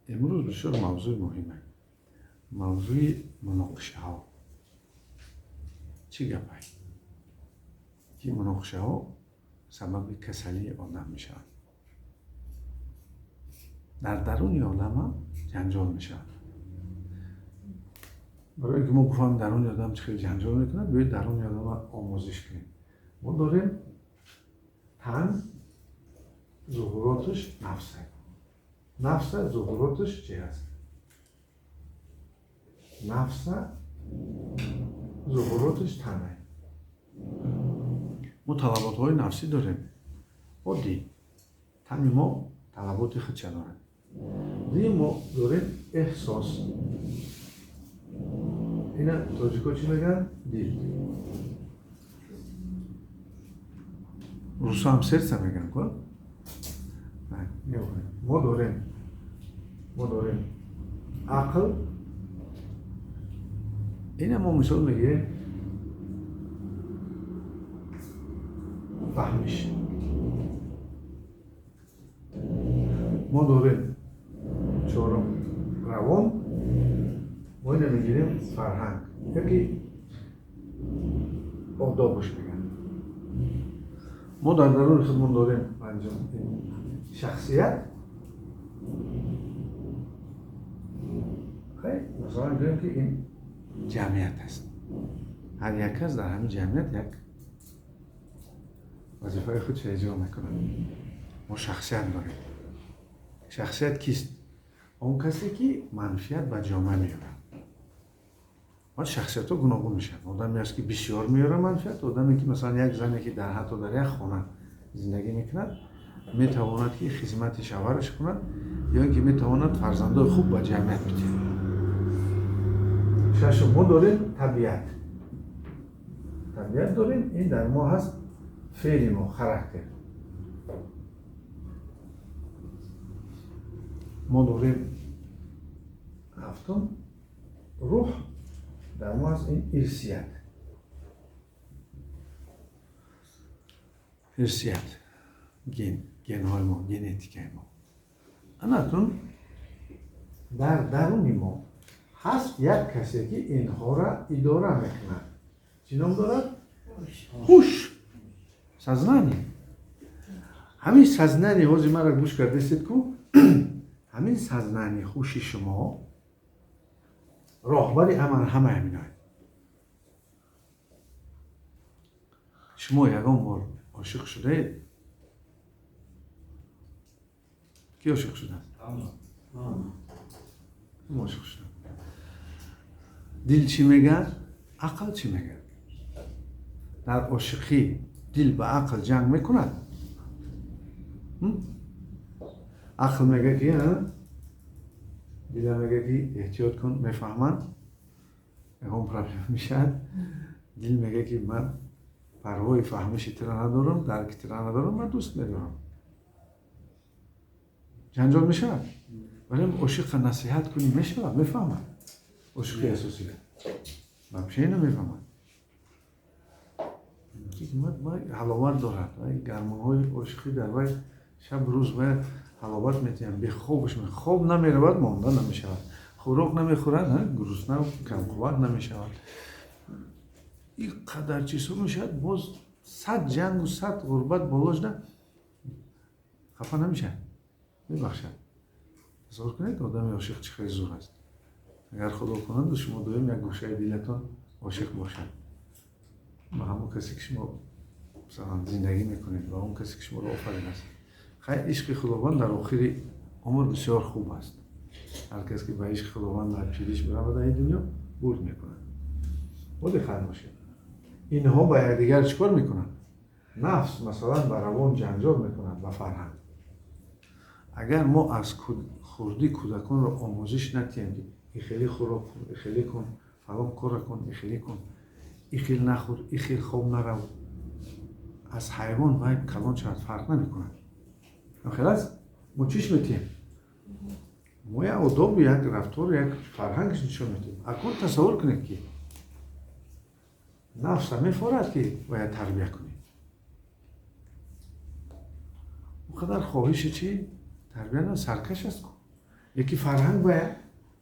امروز بسیار موضوع مهمه. موضوع مناقشه ها. چی گپه؟ که مناقشه ها سبب کسلی آدم میشن. در درون آدم هم جنجال میشن. برای اینکه ما گفتم درون آدم چه جنجال میکنه، باید درون آدم آموزش کنیم. ما داریم تن ظهوراتش نفسه. نفسه ظهوراتش چی هست؟ نفسه ظهوراتش تنه. ما طلبات های نفسی داریم. عادی. تن ما طلبات خود چه داره؟ دیگه ما داریم احساس. اینا تاجیکا چی میگن؟ دیل. روسا هم سرسه میگن کن؟ نه. ما داریم عقل. اینا ما مثال میگه فهمش. ما داریم چهارم روان. ما اینو میگیریم فرهنگ. یکی آدابش میگن. ما در درون خودمون داریم انجام شخصیت. خیلی مثلا میگیم که این جمعیت است. هر یک کس در همین جمعیت یک وظیفه خودش اجرا میکنه. ما شخصیت داریم. شخصیت کیست؟ اون کسی که منفیت به جامعه میاره. و شخصیت ها گوناگون میشن. آدمی هست که بسیار میاره منفیت. آدمی که مثلا یک زنی که در حتی در یک خانه زندگی میکند میتواند که خدمت شوهرش کند یا اینکه میتواند فرزندای خوب به جمعیت بده. ششم ما داریم طبیعت. طبیعت داریم. این در ما هست فعل ما، خاراکتر. ما داریم هفتم روح. در ما هست این ارثیت. ارثیت گن های ما، ژنتیک ما. اناتون در درون ما هست یک کسی که اینها را اداره میکنه. چی نام دارد؟ هوش. سازنانی. همین سازنانی حوزی ما را گوش کردید کو همین سازنانی هوش شما راهبر همه همینای. شما یکم بار عاشق شده؟ کی عاشق شده؟ ما عاشق شده. دل چی میگه؟ عقل چی میگه؟ در عاشقی دل با عقل جنگ میکند. عقل میگه که دل میگه که احتیاط کن، میفهمن هم پرابلم میشد. دل میگه که من پروای فهمشی ترا ندارم، درک ترا ندارم، من دوست ندارم. جنجال میشه. ولی عاشق نصیحت کنی میشه، میفهمن. عاشق اساسی بمشه اینو میفهمن. که حلاوت دارد. گرمان های عاشقی در وی شب روز باید حلاوت میتیم. به خوبش می خوب نمیرود، مانده نمیشود. خوراک نمیخورد، گرسنه و کم قوت نمیشود. این قدر چیزا میشد باز 100 جنگ و 100 غربت بالاش نه خفه نمیشه. میبخشد. تصور کنید آدم عاشق چقدر زور است. اگر خدا کنند شما دویم یک گوشه دلتان عاشق باشد. با همون کسی که شما مثلا زندگی میکنید و اون کسی که شما رو آفریده است. خیلی عشق خداوند در آخر عمر بسیار خوب است. هر کسی که به عشق خداوند در پیریش برود در این دنیا برد میکنه. بوده خیلی باشه. اینها با یکدیگر چیکار میکنن؟ نفس مثلا به روان جنجال میکنن و فرهنگ. اگر ما از خردی کودکان رو آموزش ندیم که این خیلی خوراک کن، این خیلی کن، فلان کار کن، این خیلی کن، این خیلی نخور، این خیلی خوب نرو، از حیوان و کلان چقدر فرق نمیکنن. خلاص ما چیش میتیم؟ ما یک آداب، یک رفتار، یک فرهنگش نشون میتیم. اکنون تصور کنید که نفس هم میفارد که باید تربیه کنید. اونقدر خواهش چی؟ تربیه نه سرکش است کن. یکی فرهنگ باید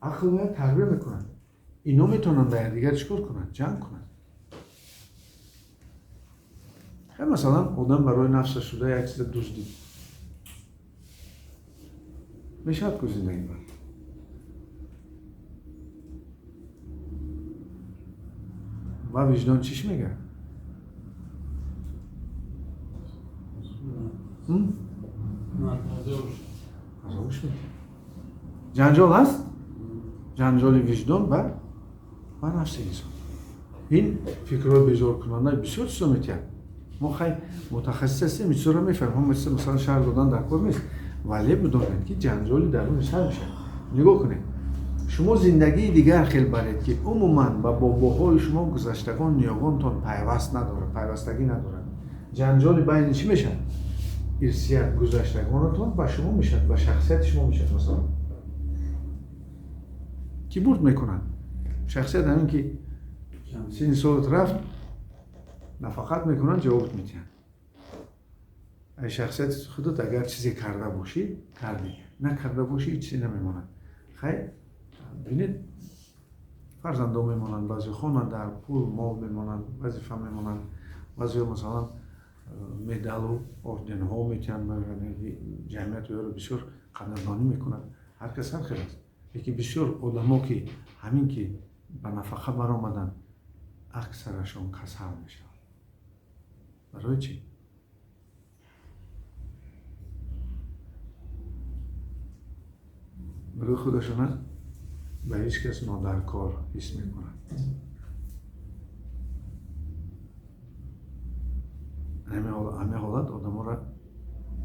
عقل باید تربیه میکنن. اینا میتونن باید دیگر چیکار کنن؟ جنگ کنن. خیلی مثلا آدم برای نفسش شده یک چیز دزدی میشد که زندگی باید. و وجدان چیش میگه؟ ازاوش میگه. جنجال هست؟ جنجال وجدان و نفس انسان. این فکرهای بیزار کننده بسیار چیزا میتیم. ما خیلی متخصص هستیم این چیزا رو میفهمیم. مثلا شهر دادن در کار نیست. ولی بدونید که جنجالی درونش همیشه. نگاه کنید. شما زندگی دیگر خیلی برید که عموما با باباهای شما گذشتگان نیاگانتان پیوست نداره، پیوستگی نداره. جنجال بین چی میشه؟ ارثیت گذشتگانتان با شما میشه، با شخصیت شما میشه. مثلا کی برد میکنن؟ شخصیت همین که سین سالت رفت نفقت میکنن جواب میتین. ای شخصیت خودت اگر چیزی کرده باشی کردی، نکرده باشی هیچ چیزی نمیماند. خیلی ببینید فرزندا میمونن، بعضی خونن در پول مال میمونن، وظیفه میمونن، بعضی مثلا مدال و اردن ها میتونن، جمعیت رو بسیار قدردانی میکنن. هر کس هر خیلی است. یکی بسیار آدما که همین که به نفقه برآمدن اکثرشون کسل میشن. برای چی؟ برای خودشون به هیچ کس نادرکار حس میکنن. همه حالت آدم ها را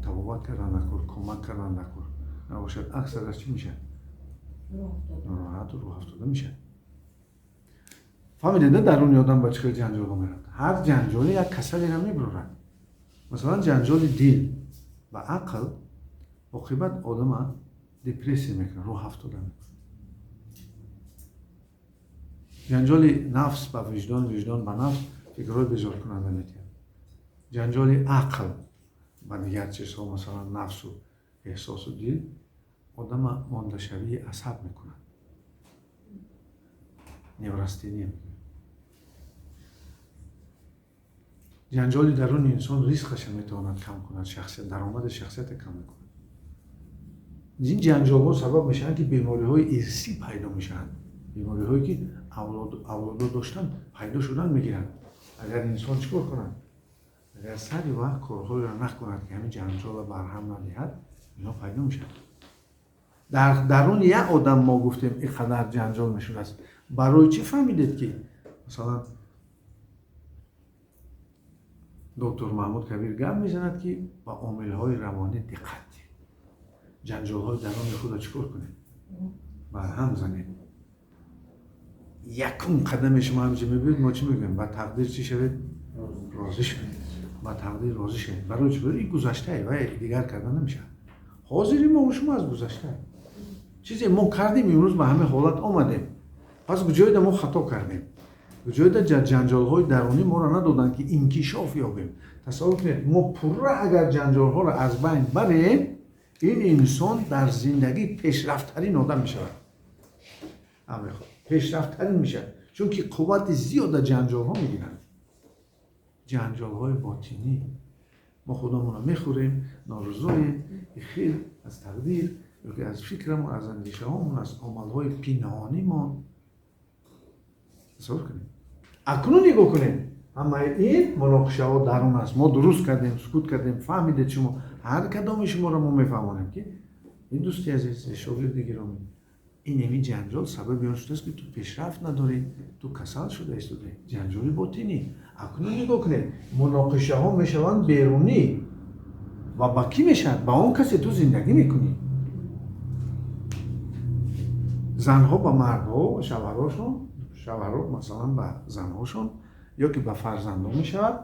تبابت کردن نکن، کمک کردن نکن. نباشد اکثرش چی میشه؟ ناراحت و روح افتاده میشه. فهمیدید درونی آدم با چه جنجال ها میرد؟ هر جنجالی یک کسلی را میبرد. مثلا جنجال دل و عقل عاقبت آدم دپرسی میکنه، روح افتاده میکنه. جنجال نفس با وجدان، وجدان با نفس فکرهای بیزار کننده میتونه. جنجال عقل و دیگر چیزها مثلا نفس و احساس و دل آدم مانده شوی عصب میکنه. نیورستینی میکنه. جنجال درون انسان ریسکش میتواند کم کند، شخصیت درآمد شخصیت کم میکنه. این جنجال ها سبب میشن که بیماری های ارثی پیدا میشن. بیماری هایی که اولاد داشتن پیدا شدن میگیرن. اگر انسان چیکار کنند؟ اگر سری وقت کارهایی را نکند که همین جنجال را برهم ندهد، اینا پیدا میشن. در درون یک آدم ما گفتیم اینقدر جنجال میشود است. برای چی فهمیدید که مثلا دکتر محمود کبیر گپ میزند که با عامل های روانی دقت جنجال های درون خود را چیکار کنید؟ برهم زنید. یکم قدم شما همچه میبینید ما چی میگیم؟ با تقدیر چی شوید؟ راضی شوید. با تقدیر راضی شوید. برای چی؟ برای این گذشته و دیگر کردن نمیشه. حاضری ما و شما از گذشته. چیزی ما کردیم امروز به همه حالت آمدیم. پس بجای ما خطا کردیم. بجای جنجال های درونی ما را ندادن که انکشاف یابیم. تصور کنید ما پوره اگر جنجال ها را از بین بریم این انسان در زندگی پیشرفت‌ترین آدم میشود. پیشرفت‌ترین میشه. چون که قوت زیاد جنجال ها میگیرن. جنجال های باطنی. ما خودمون رو میخوریم، نارضاییم، خیلی از تقدیر، یا از فکرمون، از اندیشه هامون، از عمل های پنهانیمون. تصور کنیم. اکنون نگاه کنیم. اما این مناقشه ها درون است. ما درست کردیم، سکوت کردیم، فهمیدید شما. هر کدام شما را ما میفهمونیم که این دوستی عزیز، شاگرد گرامی، این جنجال سبب اون شده است که تو پیشرفت نداری، تو کسل شده ایستاده. جنجال باطنی. اکنون نگاه کنید. مناقشه ها میشوند بیرونی و با کی میشن؟ با اون کسی تو زندگی میکنی. زنها با مردها، شوهرها مثلا با زنهاشون، یا که با فرزندا میشود،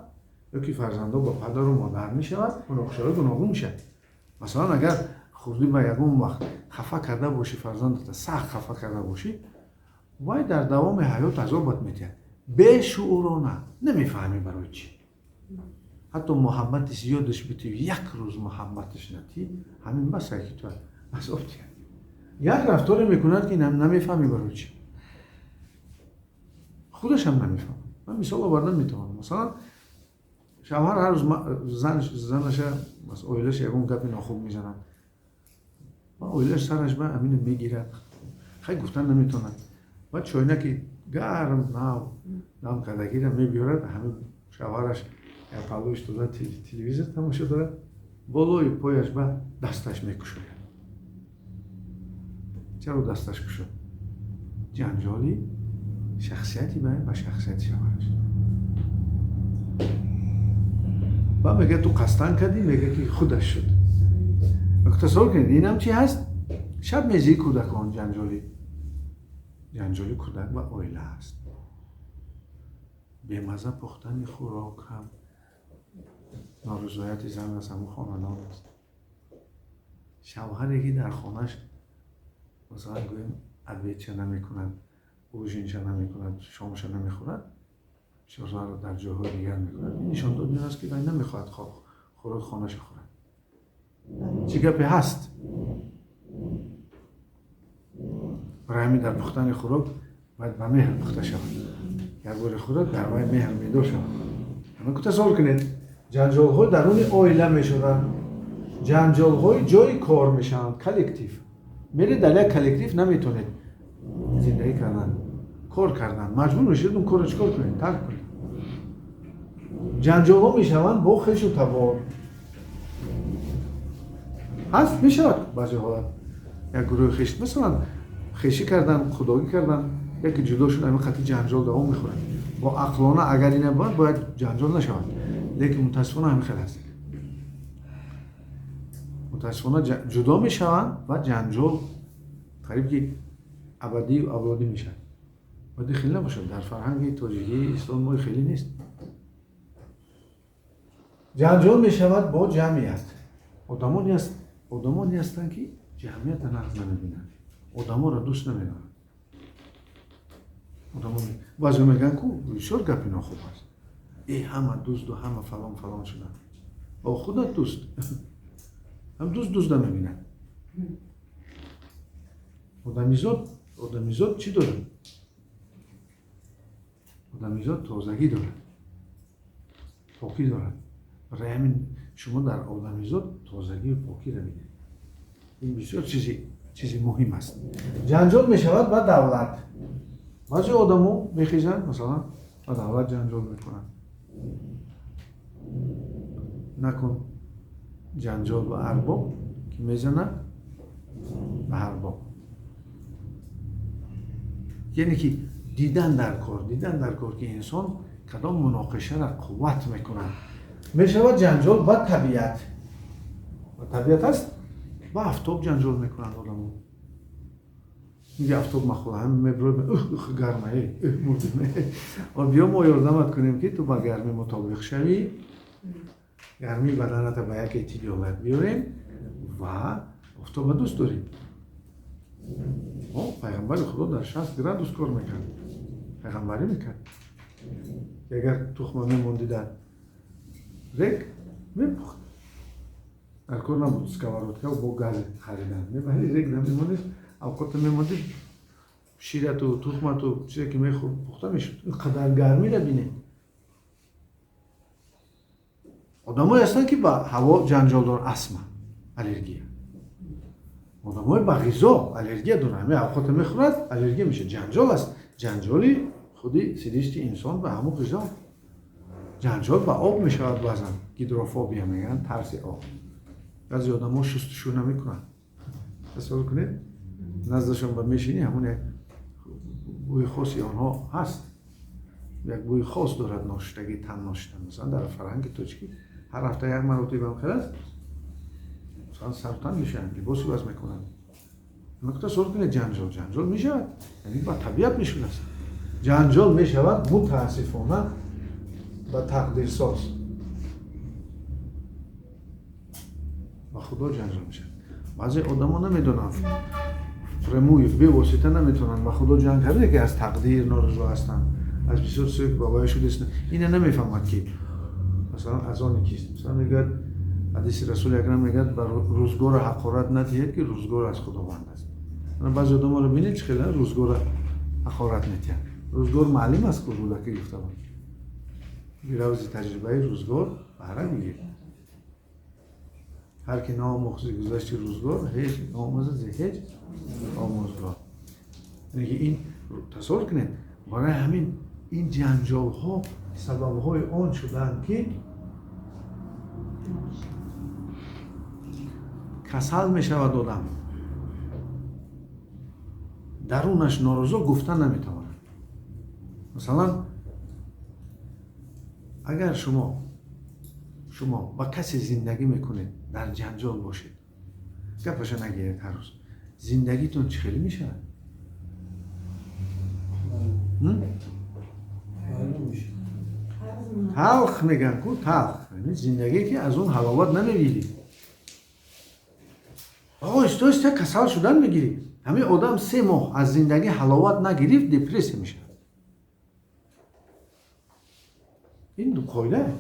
یا که فرزندا با پدر و مادر میشود، مناقشه های گوناگون میشه. مثلا اگر خوردی به یگون وقت خفه کرده باشی، فرزندت سخت خفه کرده باشی، وای در دوام حیات عذابت میده. به شعورانه نمیفهمی برای چی. حتی محبتش یادش بیتی، یک روز محبتش نتی، همین بسه که تو عذاب دیدی. یک رفتار میکند که نمیفهمی برای چی، خودش هم نمیفهمه. من مثال آوردن میتونم، مثلا شوهر هر روز زنش اویلش یکون گپی ناخوب میزنن، اویلش سرش به امین میگیرد، خیلی گفتن نمیتونن، بعد چوینکی گرم نام کدگی رو میبیارد، همه شوهرش یا پلوش تو تلویزیون تماشا داره، بالای پایش به دستش میکشوید. چرا دستش کشید؟ جنجالی شخصیتی به شخصیت شوهرش. و میگه تو قصدن کردی، میگه که خودش شد. تصور کنید اینم چی هست؟ شب میزی کودکان جنجالی کودک و اویله هست. بیمزه پختن خوراک هم نارضایت زن از همون خانوادان است. شوهر یکی در خانهش مثلا گویم عبیدچه نمیکنند، اوژینچه نمیکنند، شامشه نمیخورد، شوهر رو در جاهای دیگر میکنند. این نشان دادن است که باید نمیخواهد خوراک خانهش خورد. چه گپی هست؟ برای همین در پختن خوراک باید به مهر پخته شود. یک بار خوراک در باید مهر میدار شود. همین که تصور کنید جنجال های درون اویله میشدن، جنجال های جای کار میشن، کلکتیو. میره در یک کلکتیو نمیتونید زندگی کردن، کار کردن، مجبور میشید اون کار رو چکار کنید؟ ترک کنید. جنجال ها میشوند با خویش و تبار. هست میشود بعضی حالت یک گروه خیش مثلا خیشی کردن، خدایی کردن، یکی جدا شد همین خطی جنجال دوام میخورن. با عقلانه اگر اینه باید جنجال نشود، لیکن متاسفانه همین خیلی هست. متاسفانه جدا میشوند و جنجال قریب که ابدی و ابدی میشن. باید خیلی نباشد. در فرهنگ تاجیکی اسلام ما خیلی نیست. جنجال میشود با جمعیت. آدمانی هستند که جمعیت نقض نمیبینند. آدما را دوست نمیدارند. بعضی میگن که بسیار گپی ناخوب است. ای همه دوست و همه فلان شدن. با خودت دوست. هم دوست نمیبینند. آدمیزاد چی داره؟ آدمیزاد تازگی داره. پاکی داره. برای همین شما در آدمیزاد تازگی و پاکی رو میدید. این بسیار چیزی مهم است. جنجال میشود با دولت. بعضی آدمو میخیزن مثلا با دولت جنجال میکنن. نکن جنجال با ارباب که میزنن به ارباب. یعنی که دیدن در کار که انسان کدام مناقشه را قوت میکنن. میشود جنجال با طبیعت. طبیعت هست با آفتاب جنجال میکنن آدمو. میگه آفتاب مخواه هم میبره گرمه مردمه. و بیا ما یاردمت کنیم که تو با گرمی مطابق شوی، گرمی بدنت به یک اعتدالت بیاریم و آفتاب دوست داریم. پیغمبر خدا در 60 گراد کار میکرد. پیغمبری میکرد. اگر تخمه میموندی در ریگ میپخت. در کار نبود سکوارات که با گاز خریدن. ولی ریگ نمیموندی، اوقات میموندی شیرت و تخمت و چیزی که میخورد پخته میشد. اینقدر گرمی را بینه. آدمایی هستن که با هوا جنجال دارن، استما، الرژی. آدمایی با غذا الرژی دارن، همه اوقات میخورد الرژی میشه. جنجال است. جنجالی خودی سیریشت انسان به همون غذا. جنجال با آب میشود بعضن. هیدروفوبیا میگن، ترس آب. بعضی آدم‌ها شستشو نمیکنن. تصور کنید نزدشون با میشینی همون یک بوی خاصی آنها هست. یک بوی خاص دارد ناشتگی، تن ناشتن. مثلا در فرهنگ تاجیکی هر هفته یک مرتبه هم خلاص مثلا سرطان میشن، لباسی وز میکنن. اما تصور کنید جنجال میشود، یعنی با طبیعت میشود. جنجال میشود متاسفانه با تقدیر ساز. با خدا جنجال میشه. بعضی آدما نمیدونن فرموی به واسطه نمیتونن با خدا جنگ کرده که از تقدیر نارضا هستن. از بسیار سوی بابایشون دست اینه نمیفهمد که مثلا از آن کیست. مثلا میگه حدیث رسول اکرم میگه بر روزگار حقارت ندهید که روزگار از خداوند است. بعضی آدم‌ها رو ببینید خیلی روزگار حقارت می‌کنن. روزگار معلوم است که رودکی گفته بود. بیراوزی تجربه روزگار بهره میگیره. هر کی ناموخزی گذشت روزگار هیچ ناموزه هیچ آموزگار. یعنی این تصور کنید برای همین این جنجال ها سبب های آن شدن که کسل می شود آدم درونش ناروزا گفتن نمیتواند. مثلا اگر شما با کسی زندگی میکنید در جنجال باشید گپش نگیرید هر روز زندگیتون چه خیلی میشه؟ تلخ میگن کو تلخ، یعنی زندگی که از اون حلاوت نمیگیری. آقا استا کسل شدن میگیری. همین آدم 3 ماه از زندگی حلاوت نگرفت دپرس میشه. این دو قاعده.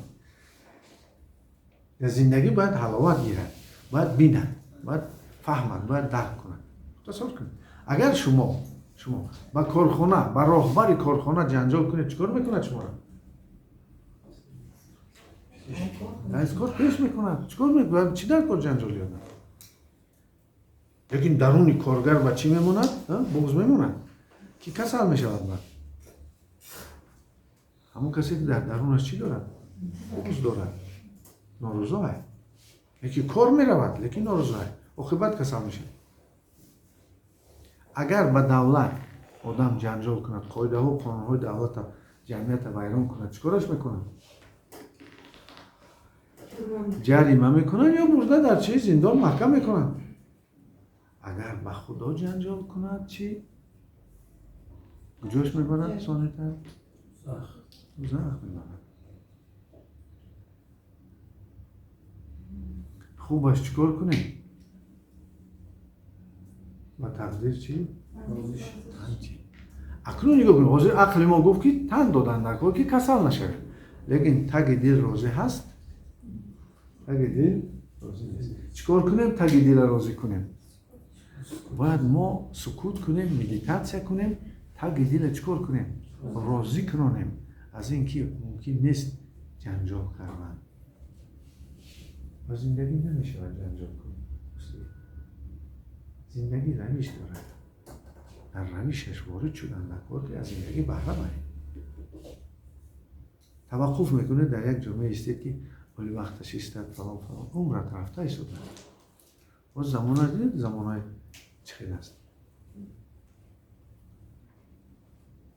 در زندگی باید حلاوت گیرد، باید بینن، باید فهمن، باید درک کنن. تصور کنید اگر شما با کارخانه با راهبر کارخانه جنجال کنید چیکار میکنه شما را؟ از کار پیش میکنه. چیکار میکنه؟ چی در کار جنجال یادن؟ لیکن درونی کارگر با چی میموند؟ بغض میموند که کسل میشود بعد. همون کسی که در درونش چی دارد؟ بغض دارد، ناروزا است. یکی کار میرود لیکن ناروزا است. عاقبت کسل میشه. اگر با دولت آدم جنجال کند، قاعده ها و قانون های دولت جمعیت ویران کند، چیکارش میکنن؟ جریمه میکنن یا برده در چه زندان محکم میکنن. اگر با خدا جنجال کند چی؟ کجاش میبرد سانه تر؟ زخم میبرد. خوبش چیکار کنیم؟ با تقدیر چی؟ اکنون نگاه کنیم. حاضر عقل ما گفت که تن دادن در کار که کسل نشود. لیکن تگ دل راضی هست؟ تگ دل راضی نیست. چیکار کنیم تگ دل راضی کنیم؟ باید ما سکوت کنیم، مدیتاسیا کنیم، تگ دل چیکار کنیم؟ راضی کنیم از اینکه ممکن نیست جنجال کردن. و زندگی نمیشود جنجال کنیم. زندگی روش دارد. در روشش وارد شدن نکرد که از زندگی بهره بریم. توقف میکنه در یک جامعه استید که ولی وقتش استد فلان عمرت رفته ایستد. و زمان دید زمانهای چخیل است.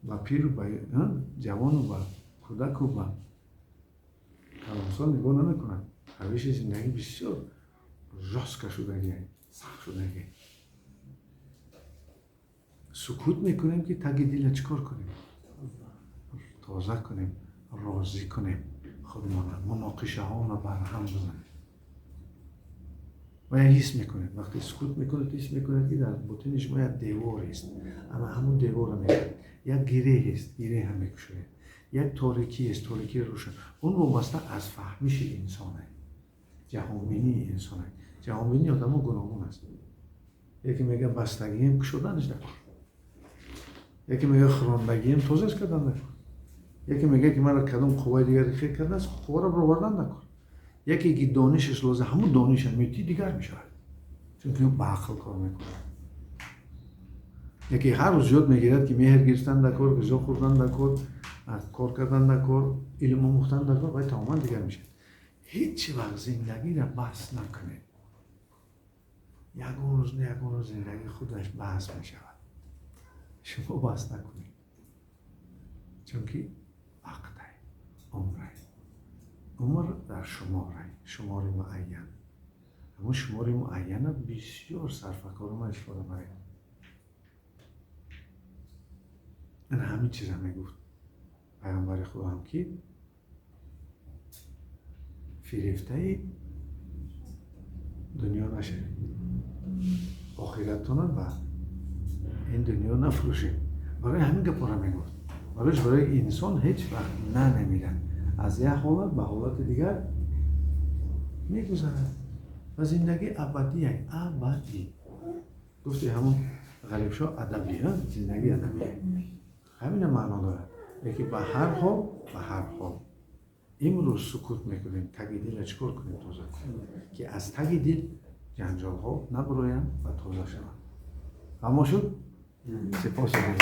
با پیر و با جوان و با کودک و با کلانسال نگاه نمیکنن. روش زندگی بسیار راست شدگی، سخت شدگی. سکوت میکنیم که تگ دل چیکار کنیم؟ تازه کنیم، راضی کنیم خودمان. مناقشه ها رو برهم بزنیم. و حس میکنید وقتی سکوت میکنید حس میکنید که در باطن شما یک دیوار است. اما همون دیوار رو میکنید. یک گره است، گره هم میکشید. یک تاریکی است، تاریکی روشن. اون وابسته از فهمیش انسانه. جهانبینی انسانه. جهانبینی آدم گوناگون است. یکی میگه بستگیم کشودنش نکن. یکی میگه خواندگیم توزیع کردن نکن. یکی میگه که من کدام قوای دیگری خیر کرده است قوا رو بردن نکن. یکی که دانشش لازم همون دانش میتی دیگر میشه. چون که با عقل کار میکنه. یکی هر روز یاد میگیرد که مهر گرفتن در کار، غذا خوردن در کار کردن در کار، علم آموختن در کار باید تماما دیگر میشه. هیچ وقت زندگی را بحث نکنید. یگون روز زندگی خودش بحث میشود. شما بحث نکنید. چون که وقته، عمره. عمر در شمار معین. اما شمار معین بسیار صرفکار ما اشاره برای. این همین چیز هم میگفت. پیامبر خدا هم که فریفته دنیا نشه. آخرتتون و این دنیا نفروشه. برای همین گپا میگفت. برای انسان هیچ وقت نمیرن. از یک حالت به حالت دیگر میگذرد. و زندگی ابدی. گفتی همون غریب شو ادبی ها زندگی ادبی همین معنا داره یکی به هر حال امروز سکوت میکنیم تگ دل چکار کنیم تازه که از تگ دل جنجال ها نبرویم و تازه شوند اما شد سپاس گذارم